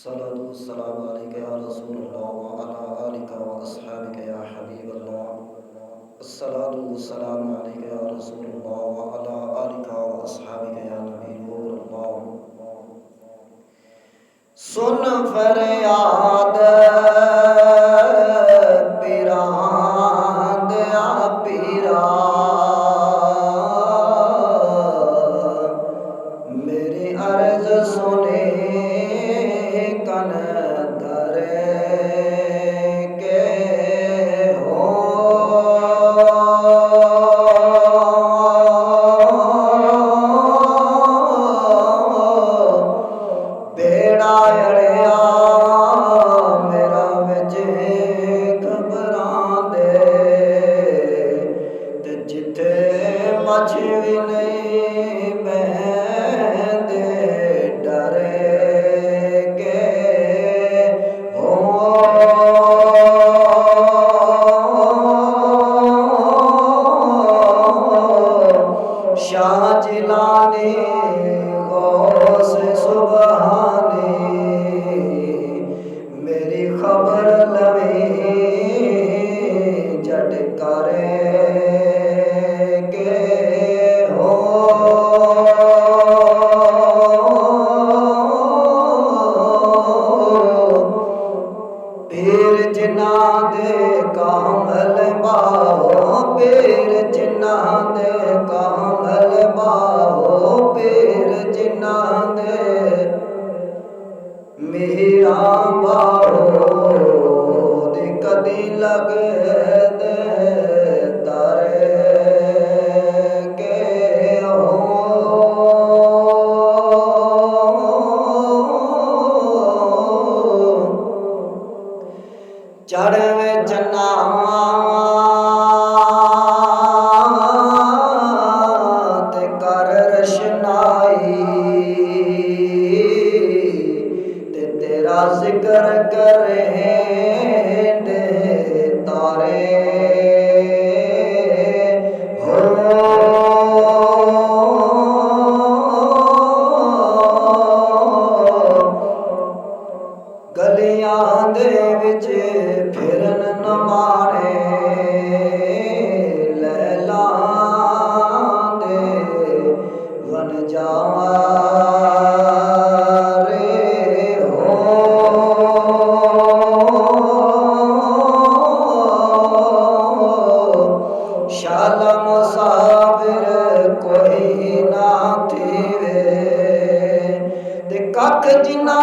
अस्सलातुवस्सलामु अलैका या रसूलल्लाह व अला आलिका व अस्हाबिका या हबीबल्लाह। अस्सलातुवस्सलामु अलैका या रसूलल्लाह व अला आलिका व अस्हाबिका या नबीयल्लाह। सुन फरियाद पिरान दया पीरा, मेरी अर्ज सुने कन दरे के हो। बेड़ा अड़िया मेरा विच घबरां दे, ते जिथे मछ भी नहीं बहंदे डरे के हो। शाह जिलानी गौस सुबहानी, मेरी खबर लवी झटकारे के हो। पीर जिन्ना दे कामल बाहो, पीर जिन्ना दे कामल बाहो, पीर जिन्ना दे मीरा बाहो, दी कदी लगे दे तारे के हो। चढ़वे चन्ना ते कर रशनाई, ते तेरा जिक्र करें दे तारे हो। गलियां दे विच फिरन न मारे, लैलां दे वन जारे हो। शाला मुसाफिर कोई ना थीवे, ते कख जिन्ना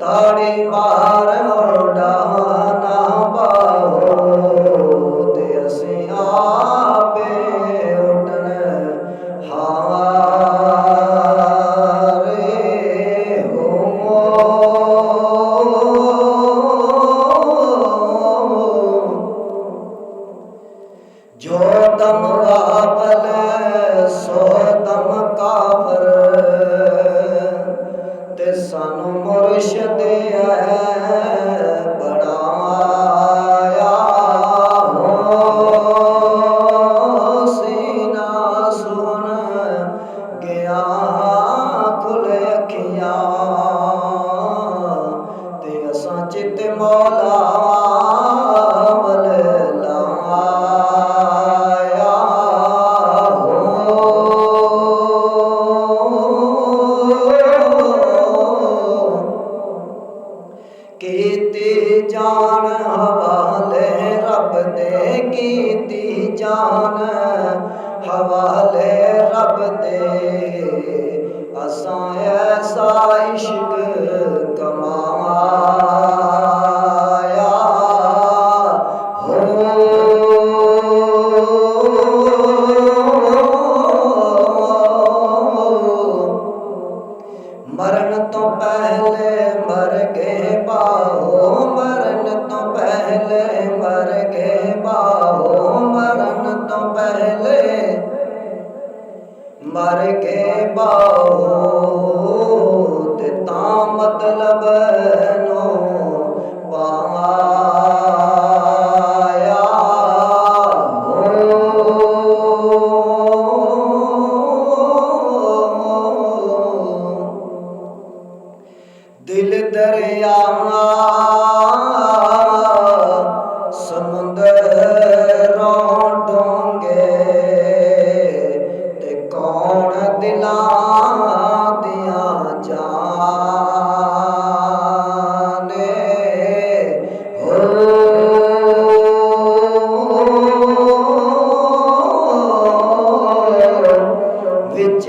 ताड़ी मार डाना बाहो, ते असी आपे उठन हारे हो। जो दम गाफल सो दम काफर, ते सानू मुर्शद बनाया हो। सीना सुन गया खुल अखियां, ते असां चित मौला वल लाया हो। कीती जान हवाले रब दे, कीती जान हवाले रब दे, असां ऐसा इश्क कमाया हो। मरण तो पहले मर गए बाहो, मरण तो पहले मर गए बाहो, मरण तो पहले मर गए बाहो, ते तां मतलब नो पाया हो। दिल दरिया समुंदरों डोंगे ते कौन दिलां दिया जाने हो। विच